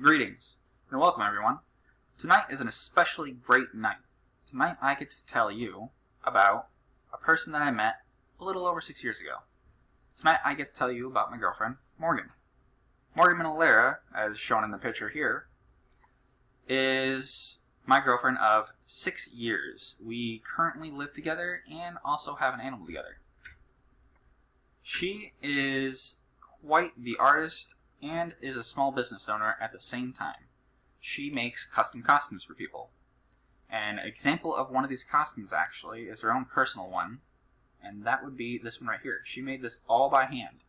Greetings, and welcome everyone. Tonight is an especially great night. Tonight I get to tell you about a person that I met a little over 6 years ago. Tonight I get to tell you about my girlfriend, Morgan. Morgan Minolera, as shown in the picture here, is my girlfriend of 6 years. We currently live together and also have an animal together. She is quite the artist and is a small business owner at the same time. She makes custom costumes for people. An example of one of these costumes, actually, is her own personal one, and that would be this one right here. She made this all by hand.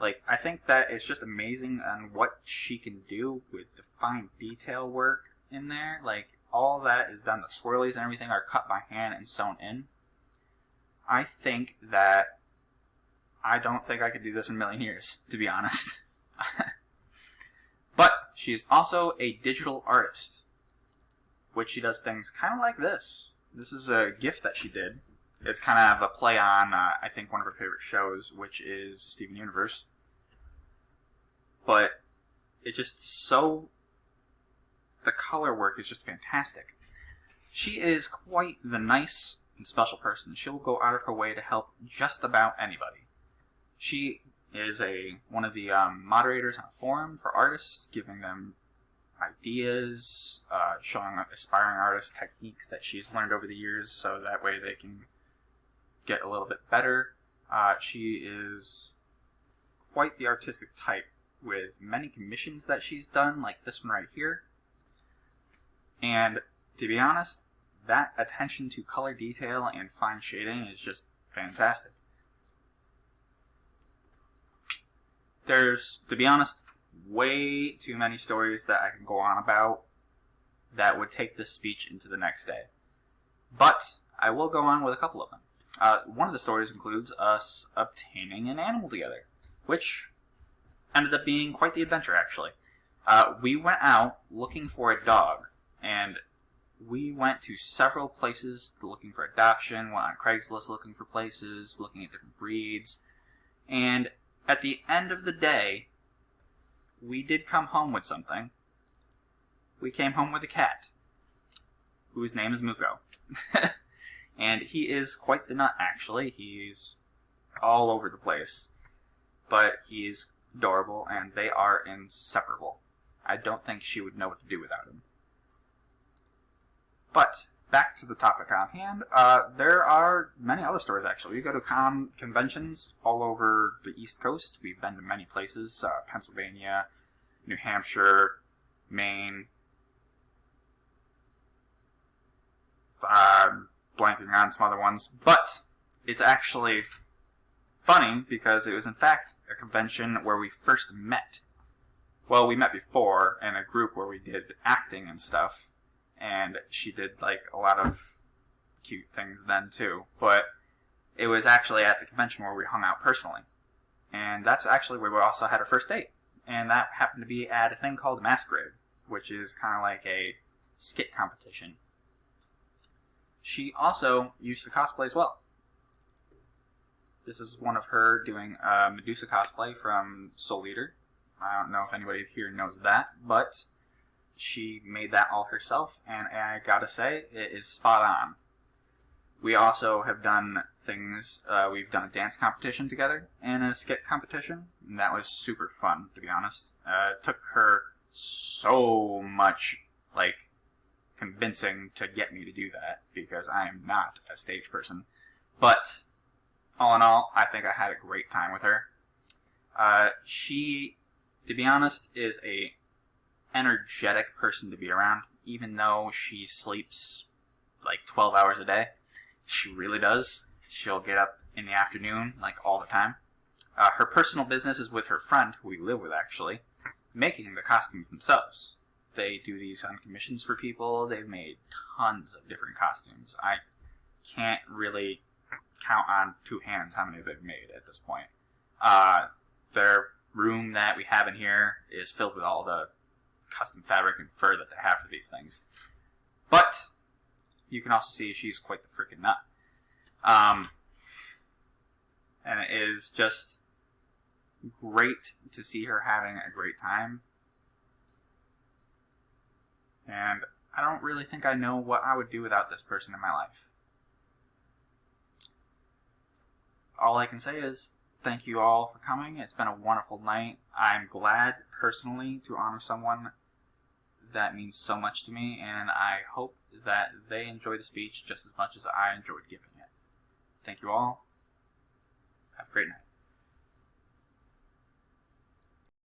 I think that it's just amazing on what she can do with the fine detail work in there. All that is done, the swirlies and everything are cut by hand and sewn in. I don't think I could do this in a million years, to be honest. But she is also a digital artist, which she does things kind of like this. This is a GIF that she did. It's kind of a play on, I think, one of her favorite shows, which is Steven Universe. But it just the color work is just fantastic. She is quite the nice and special person. She'll go out of her way to help just about anybody. She is one of the moderators on a forum for artists, giving them ideas, showing aspiring artists techniques that she's learned over the years so that way they can get a little bit better. She is quite the artistic type with many commissions that she's done, like this one right here. And to be honest, that attention to color detail and fine shading is just fantastic. There's, to be honest, way too many stories that I can go on about that would take this speech into the next day. But I will go on with a couple of them. One of the stories includes us obtaining an animal together, which ended up being quite the adventure, actually. We went out looking for a dog, and we went to several places looking for adoption, went on Craigslist looking for places, looking at different breeds, and at the end of the day, we did come home with something. We came home with a cat, whose name is Muko. And he is quite the nut, actually. He's all over the place. But he's adorable, and they are inseparable. I don't think she would know what to do without him. But back to the topic on hand, there are many other stories, actually. We go to conventions all over the East Coast. We've been to many places, Pennsylvania, New Hampshire, Maine, blanking on some other ones. But it's actually funny because it was, in fact, a convention where we first met. Well, we met before in a group where we did acting and stuff. And she did, a lot of cute things then, too. But it was actually at the convention where we hung out personally. And that's actually where we also had our first date. And that happened to be at a thing called Masquerade, which is kind of like a skit competition. She also used to cosplay as well. This is one of her doing a Medusa cosplay from Soul Eater. I don't know if anybody here knows that, but she made that all herself, and I gotta say, it is spot on. We also have done things, we've done a dance competition together and a skit competition, and that was super fun, to be honest. It took her so much, convincing to get me to do that, because I am not a stage person. But, all in all, I think I had a great time with her. She, to be honest, is a energetic person to be around, even though she sleeps 12 hours a day. She really does. She'll get up in the afternoon, all the time. Her personal business is with her friend, who we live with actually, making the costumes themselves. They do these on commissions for people. They've made tons of different costumes. I can't really count on two hands how many they've made at this point. Their room that we have in here is filled with all the custom fabric and fur that they have for these things. But you can also see she's quite the freaking nut. And it is just great to see her having a great time. And I don't really think I know what I would do without this person in my life. All I can say is thank you all for coming. It's been a wonderful night. I'm glad, personally, to honor someone that means so much to me, and I hope that they enjoy the speech just as much as I enjoyed giving it. Thank you all. Have a great night.